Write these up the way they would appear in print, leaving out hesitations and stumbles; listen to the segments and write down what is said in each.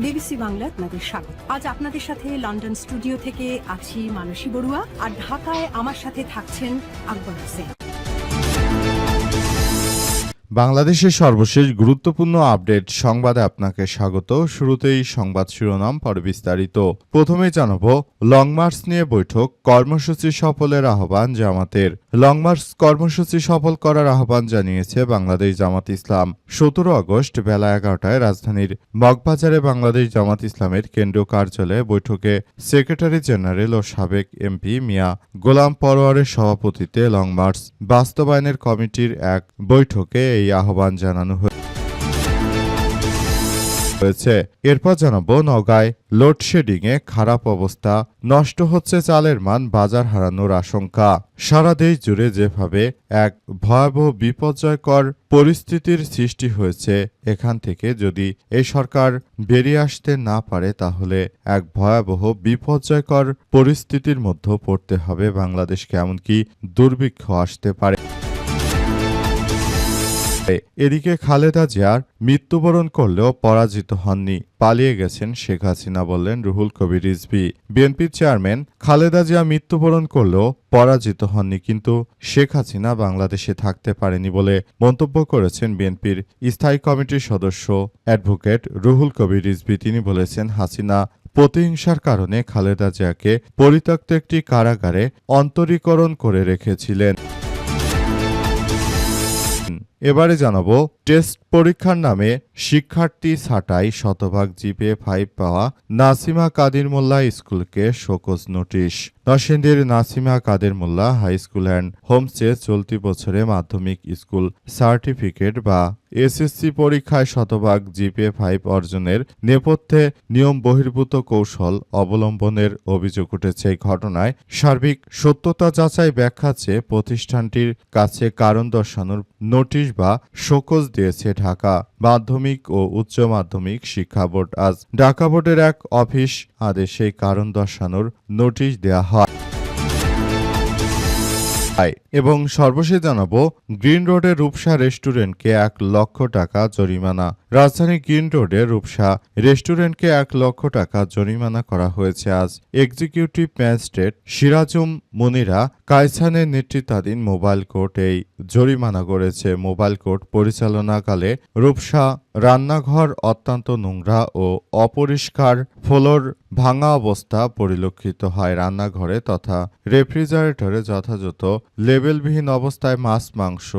BBC Bangla আপনাদের স্বাগত। আজ আপনাদের সাথে লন্ডন স্টুডিও থেকে আছি মানসী বড়ুয়া, আর ঢাকায় আমার সাথে থাকছেন আকবর হোসেন। বাংলাদেশের সর্বশেষ গুরুত্বপূর্ণ আপডেট সংবাদে আপনাকে স্বাগত। শুরুতেই সংবাদ শিরোনাম, পরে বিস্তারিত। প্রথমেই জানাব লং মার্চ নিয়ে বৈঠক, কর্মসূচি সফলের আহ্বান জামাতের। লং মার্চ কর্মসূচি সফল করার আহ্বান জানিয়েছে বাংলাদেশ জামাত ইসলাম। 17 আগস্ট বেলা 11টায় রাজধানীর মগবাজারে বাংলাদেশ জামাত ইসলামের কেন্দ্রীয় কার্যালয়ে বৈঠকে সেক্রেটারি জেনারেল ও সাবেক এমপি মিয়া গোলাম পরোয়ারের সভাপতিত্বে লং মার্চ বাস্তবায়নের কমিটির এক বৈঠকে এই আহ্বান জানানো হয়েছে। এরপর জানাবো নওগাঁয় লোডশেডিংয়ে খারাপ অবস্থা, নষ্ট হচ্ছে চালের মান, বাজার হারানোর আশঙ্কা। সারা দেশ জুড়ে যেভাবে এক ভয়াবহ বিপর্যয়কর পরিস্থিতির সৃষ্টি হয়েছে, এখান থেকে যদি এই সরকার বেরিয়ে আসতে না পারে তাহলে এক ভয়াবহ বিপর্যয়কর পরিস্থিতির মধ্যে পড়তে হবে বাংলাদেশকে, এমনকি দুর্ভিক্ষ আসতে পারে। এদিকে খালেদা জিয়ার মৃত্যুবরণ করলেও পরাজিত হননি, পালিয়ে গেছেন শেখ হাসিনা, বললেন রুহুল কবির রিজভী। বিএনপির চেয়ারম্যান খালেদা জিয়া মৃত্যুবরণ করলেও পরাজিত হননি, কিন্তু শেখ হাসিনা বাংলাদেশে থাকতে পারেনি বলে মন্তব্য করেছেন বিএনপির স্থায়ী কমিটির সদস্য অ্যাডভোকেট রুহুল কবির রিজভী। তিনি বলেছেন, হাসিনা প্রতিহিংসার কারণে খালেদা জিয়াকে পরিত্যক্ত একটি কারাগারে অন্তরীকরণ করে রেখেছিলেন। এবারে জানাবো টেস্ট পরীক্ষার নামে শিক্ষার্থী ছাঁটাই, শতভাগ জিপিএ 5 পাওয়া নাসিমা কাদির মোল্লা স্কুলকে শোকজ নোটিশ। নরসিংদীর নাসিমা কাদের মোল্লা হাই স্কুল অ্যান্ড হোমসে চলতি বছরে মাধ্যমিক স্কুল সার্টিফিকেট বা এসএসসি পরীক্ষায় শতভাগ জিপিএ 5 অর্জনের নেপথ্যে নিয়ম বহির্ভূত কৌশল অবলম্বনের অভিযোগ উঠেছে। এই ঘটনায় সার্বিক সত্যতা যাচাই ব্যাখ্যা চেয়ে প্রতিষ্ঠানটির কাছে কারণ দর্শানোর নোটিশ বা শোকজ দিয়েছে ঢাকা মাধ্যমিক ও উচ্চ মাধ্যমিক শিক্ষা বোর্ড। আজ ঢাকা বোর্ডের এক অফিস আদেশে কারণ দর্শানোর নোটিশ দেয়া হয়। এবং সর্বশেষ জানাবো গ্রিন রোডে রূপসা রেস্টুরেন্টকে 1 লক্ষ টাকা জরিমানা। রাজধানী গ্রিন রোডে রূপসা রেস্টুরেন্টকে 1 লক্ষ টাকা জরিমানা করা হয়েছে। আজ এক্সিকিউটিভ ম্যাজিস্ট্রেট সিরাজুম মুনিরা কায়সানের নেতৃত্বাধীন মোবাইল কোর্ট এই জরিমানা করেছে। মোবাইল কোর্ট পরিচালনাকালে রূপসা রান্নাঘর অত্যন্ত নোংরা ও অপরিষ্কার, ফ্লোর ভাঙা অবস্থা পরিলক্ষিত হয়। রান্নাঘরে তথা রেফ্রিজারেটরে যথাযথ লেবেলবিহীন অবস্থায় মাছ, মাংস,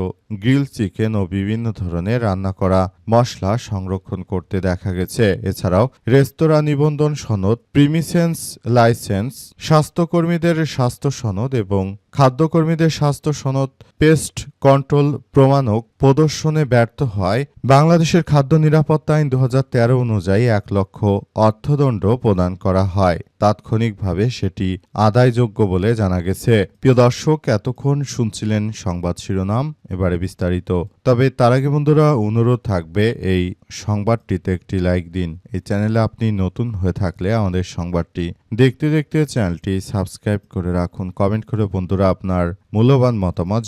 গ্রিল চিকেন ও বিভিন্ন ধরনের রান্না করা মশলা সংরক্ষণ করতে দেখা গেছে। এছাড়াও রেস্তোরাঁ নিবন্ধন সনদ, প্রিমিসেন্স লাইসেন্স, স্বাস্থ্যকর্মীদের স্বাস্থ্য সনদ এবং খাদ্যকর্মীদের স্বাস্থ্য সনদ, পেস্ট কন্ট্রোল প্রমাণক প্রদর্শনে ব্যর্থ হয় বাংলাদেশের খাদ্য নিরাপত্তা আইন 2013 অনুযায়ী 1 লক্ষ অর্থদণ্ড প্রদান করা হয়। তাৎক্ষণিকভাবে সেটি আদায়যোগ্য বলে জানা গেছে। প্রিয় দর্শক, এতক্ষণ শুনছিলেন সংবাদ শিরোনাম, এবারে বিস্তারিত। তবে তার আগে বন্ধুরা অনুরোধ থাকবে এই সংবাদটিতে একটি লাইক দিন। এই চ্যানেলে আপনি নতুন হয়ে থাকলে আমাদের সংবাদটি দেখতে দেখতে চ্যানেলটি সাবস্ক্রাইব করে রাখুন। কমেন্ট করে বন্ধুরা আপনার মূল্যবান মতামত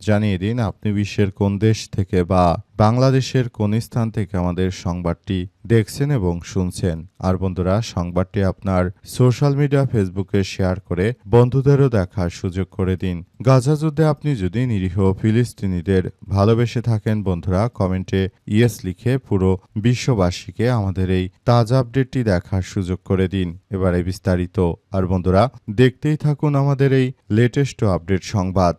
জানিয়ে দিন আপনি বিশ্বের কোন দেশ থেকে বা বাংলাদেশের কোন স্থান থেকে আমাদের সংবাদটি দেখছেন এবং শুনছেন। আর বন্ধুরা সংবাদটি আপনার সোশ্যাল মিডিয়া ফেসবুকে শেয়ার করে বন্ধুদেরও দেখার সুযোগ করে দিন। গাজা যুদ্ধে আপনি যদি নিরীহ ফিলিস্তিনিদের ভালোবেসে থাকেন বন্ধুরা কমেন্টে ইয়েস লিখে পুরো বিশ্ববাসীকে আমাদের এই তাজা আপডেটটি দেখার সুযোগ করে দিন। এবারে বিস্তারিত। আর বন্ধুরা দেখতেই থাকুন আমাদের এই লেটেস্ট আপডেট সংবাদ।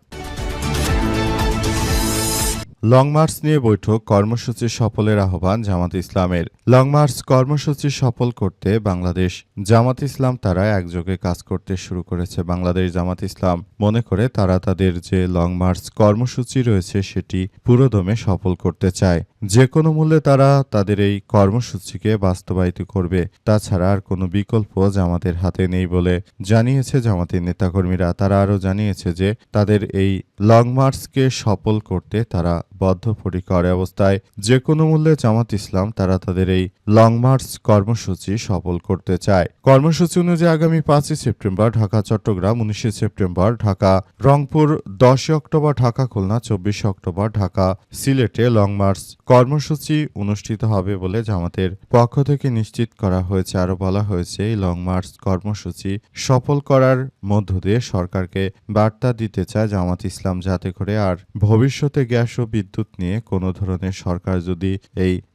লং মার্চ নিয়ে বৈঠক, কর্মসূচি সফলের আহ্বান জামাত ইসলামের। লং মার্চ কর্মসূচি সফল করতে বাংলাদেশ জামাত ইসলাম তারা একযোগে কাজ করতে শুরু করেছে। বাংলাদেশ জামাত ইসলাম মনে করে তারা তাদের যে লং মার্চ কর্মসূচি রয়েছে সেটি পুরোদমে সফল করতে চায়। যে কোনো মূল্যে তারা তাদের এই কর্মসূচিকে বাস্তবায়িত করবে। তাছাড়া আর কোনো বিকল্প জামাতের হাতে নেই বলে জানিয়েছে জামাতের নেতাকর্মীরা। তারা আরও জানিয়েছে যে তাদের এই লং মার্চকে সফল করতে তারা বদ্ধপরিকর অবস্থায় যে কোনো মূল্যে জামাত ইসলাম তারা তাদের এই লং মার্চ কর্মসূচি সফল করতে চায়। কর্মসূচি অনুযায়ী আগামী 5 September Dhaka Chittagong, 19 September Dhaka Rangpur, 10 October Dhaka Khulna, 24 October Dhaka সিলেটে লং মার্চ কর্মসূচি অনুষ্ঠিত হবে বলে জামাতের পক্ষ থেকে নিশ্চিত করা হয়েছে। আরও বলা হয়েছে এই লং মার্চ কর্মসূচি সফল করার মধ্য দিয়ে সরকারকে বার্তা দিতে চায় জামাত ইসলাম, যাতে করে আর ভবিষ্যতে গ্যাস ও বিদ্যুৎ নিয়ে কোনো ধরনের সরকার যদি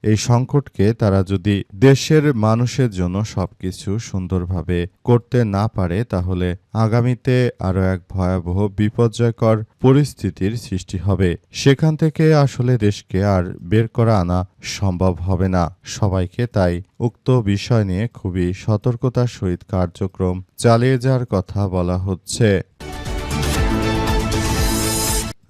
এই সংকটকে তারা যদি দেশের মানুষের জন্য সবকিছু সুন্দরভাবে করতে না পারে, তাহলে আগামীতে আরও এক ভয়াবহ বিপর্যয়কর পরিস্থিতির সৃষ্টি হবে। সেখান থেকে আসলে দেশকে আর বের করা আনা সম্ভব হবে না। সবাইকে তাই উক্ত বিষয় নিয়ে খুবই সতর্কতার সহিত কার্যক্রম চালিয়ে যাওয়ার কথা বলা হচ্ছে।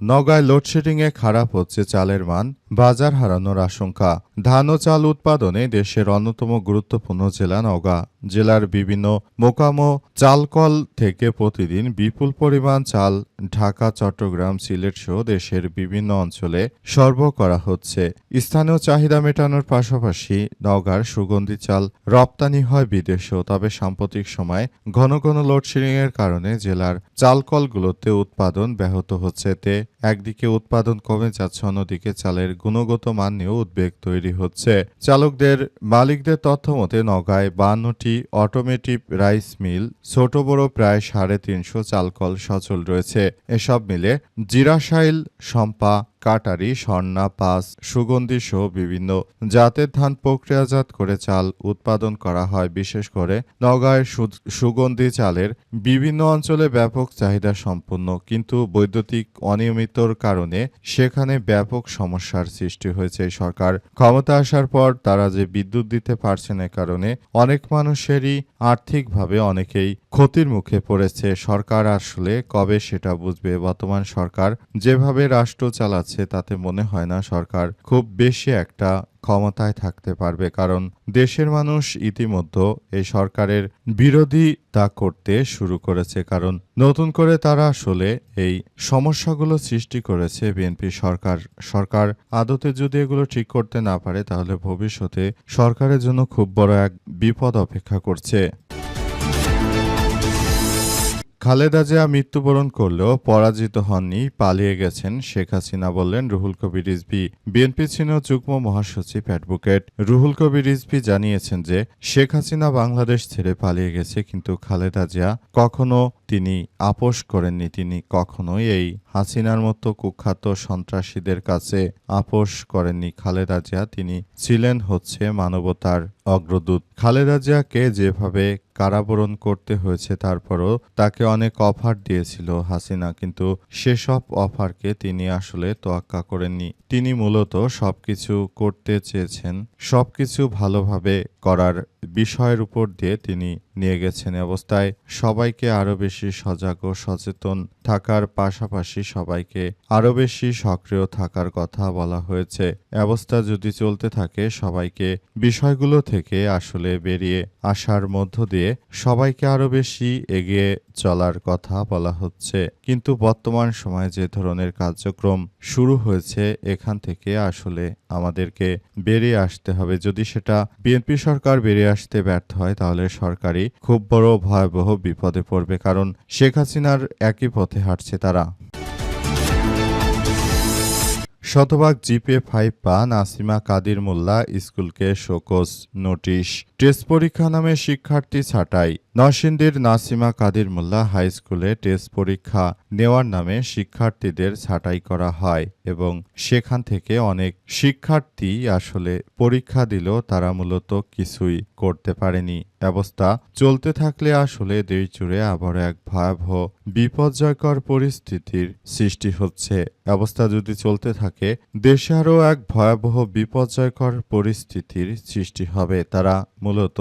নওগাঁয় লোডশেডিংয়ে খারাপ হচ্ছে চালের মান, বাজার হারানোর আশঙ্কা। ধান ও চাল উৎপাদনে দেশের অন্যতম গুরুত্বপূর্ণ জেলা নওগাঁ। জেলার বিভিন্ন মোকাম চালকল থেকে প্রতিদিন বিপুল পরিমাণ চাল ঢাকা, চট্টগ্রাম, সিলেট সহ দেশের বিভিন্ন অঞ্চলে সরবরাহ করা হচ্ছে। স্থানীয় চাহিদা মেটানোর পাশাপাশি নওগাঁর সুগন্ধি চাল রপ্তানি হয় বিদেশেও। তবে সাম্প্রতিক সময়ে ঘন ঘন লোডশেডিংয়ের কারণে জেলার চালকলগুলোতে উৎপাদন ব্যাহত হচ্ছে। এতে একদিকে উৎপাদন কমে যাচ্ছে, অন্যদিকে চালের গুণগত মান নিয়েও উদ্বেগ তৈরি হচ্ছে। মালিকদের তথ্য মতে নওগাঁয় 52টি অটোমেটিভ রাইস মিল, ছোট বড় প্রায় 350 চালকল সচল রয়েছে। এসব মিলে জিরাশাইল, শম্পা, কাটারি, স্বর্ণা, পাঁচ, সুগন্ধি সহ বিভিন্ন জাতের ধান প্রক্রিয়াজাত করে চাল উৎপাদন করা হয়। বিশেষ করে নওগাঁয় সুগন্ধি চালের বিভিন্ন অঞ্চলে ব্যাপক চাহিদা সম্পন্ন, কিন্তু বৈদ্যুতিক অনিয়মিতর কারণে সেখানে ব্যাপক সমস্যার সৃষ্টি হয়েছে। সরকার ক্ষমতা আসার পর তারা যে বিদ্যুৎ দিতে পারছে না, কারণে অনেক মানুষেরই আর্থিকভাবে অনেকেই ক্ষতির মুখে পড়েছে। সরকার আসলে কবে সেটা বুঝবে? বর্তমান সরকার যেভাবে রাষ্ট্র চালাচ্ছে তাতে মনে হয় না সরকার খুব বেশি একটা ক্ষমতায় থাকতে পারবে, কারণ দেশের মানুষ ইতিমধ্যে এই সরকারের বিরোধিতা করতে শুরু করেছে। কারণ নতুন করে তারা আসলে এই সমস্যাগুলো সৃষ্টি করেছে বিএনপি সরকার আদতে যদি এগুলো ঠিক করতে না পারে, তাহলে ভবিষ্যতে সরকারের জন্য খুব বড় এক বিপদ অপেক্ষা করছে। খালেদা জিয়া মৃত্যুবরণ করলেও পরাজিত হননি, পালিয়ে গেছেন শেখ হাসিনা, বললেন রুহুল কবির রিজভী। বিএনপি সিনিয়র যুগ্ম মহাসচিব অ্যাডভোকেট রুহুল কবির রিজভী জানিয়েছেন যে শেখ হাসিনা বাংলাদেশ ছেড়ে পালিয়ে গেছে, কিন্তু খালেদা জিয়া কখনো তিনি আপোষ করেননি। তিনি কখনোই এই হাসিনার মতো কুখ্যাত সন্ত্রাসীদের কাছে আপোষ করেননি। খালেদা জিয়া তিনি ছিলেন মানবতার অগ্রদূত। খালেদা জিয়াকে যেভাবে কারাবরণ করতে হয়েছে, তারপরও তাকে অনেক অফার দিয়েছিল হাসিনা, কিন্তু সেসব অফারকে তিনি আসলে তোয়াক্কা করেননি। তিনি মূলত সবকিছু করতে চেয়েছেন, সবকিছু ভালোভাবে করার বিষয়ের উপর দিয়ে তিনি নিয়ে গেছেন। অবস্থায় সবাইকে আরো বেশি সজাগ ও সচেতন থাকার পাশাপাশি সবাইকে আরো বেশি সক্রিয় থাকার কথা বলা হয়েছে। অবস্থা যদি চলতে থাকে, সবাইকে বিষয়গুলো থেকে আসলে বেরিয়ে আসার মধ্য দিয়ে সবাইকে আরো বেশি এগিয়ে চলার কথা বলা হচ্ছে। কিন্তু বর্তমান সময়ে যে ধরনের কার্যক্রম শুরু হয়েছে, এখান থেকে আসলে আমাদেরকে বেরিয়ে আসতে হবে। যদি সেটা বিএনপি সরকার বেরিয়ে আসতে ব্যর্থ হয়, তাহলে সরকারই খুব বড় ভয়াবহ বিপদে পড়বে, কারণ শেখ হাসিনার একই পথে হাঁটছে তারা। শতভাগ GPA-5 পা নাসিমা কাদির মোল্লা স্কুলকে শোকজ নোটিশ। টেস্ট পরীক্ষা নামে শিক্ষার্থী ছাঁটাই। নরসিংদীর নাসিমা কাদির মোল্লা হাই স্কুলে টেস্ট পরীক্ষা নেওয়ার নামে শিক্ষার্থীদের ছাঁটাই করা হয় এবং সেখান থেকে অনেক শিক্ষার্থী আসলে পরীক্ষা দিলেও তারা মূলত কিছুই করতে পারেনি। অবস্থা চলতে থাকলে আসলে দেশ জুড়ে আবার এক ভয়াবহ বিপর্যয়কর পরিস্থিতির সৃষ্টি হচ্ছে। অবস্থা যদি চলতে থাকে, দেশে আরও এক ভয়াবহ বিপর্যয়কর পরিস্থিতির সৃষ্টি হবে। তারা মূলত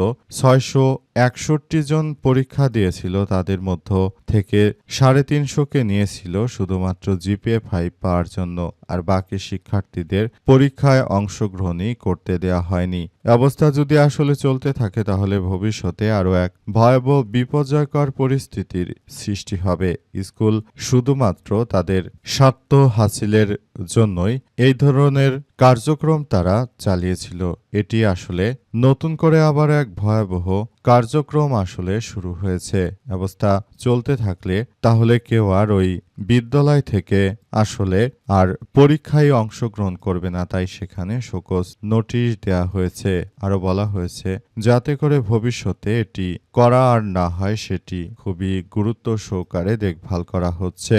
৬১ জন পরীক্ষা দিয়েছিল, তাদের মধ্য থেকে ৩৫০কে নিয়েছিল শুধুমাত্র জিপিএ 5 পাওয়ার জন্য, আর বাকি শিক্ষার্থীদের পরীক্ষায় অংশগ্রহণই করতে দেয়া হয়নি। অবস্থা যদি আসলে চলতে থাকে তাহলে ভবিষ্যতে আরও এক ভয়াবহ বিপর্যয়কর পরিস্থিতির সৃষ্টি হবে। স্কুল শুধুমাত্র তাদের স্বার্থ হাসিলের জন্যই এই ধরনের কার্যক্রম তারা চালিয়েছিল। এটি আসলে নতুন করে আবার এক ভয়াবহ কার্যক্রম আসলে শুরু হয়েছে। অবস্থা চলতে থাকলে তাহলে কেউ আর ওই বিদ্যালয় থেকে আসলে আর পরীক্ষায় অংশগ্রহণ করবে না, তাই সেখানে শোকজ নোটিশ দেয়া হয়েছে। আরো বলা হয়েছে যাতে করে ভবিষ্যতে এটি করা আর না হয় সেটি খুবই গুরুত্ব সহকারে দেখভাল করা হচ্ছে।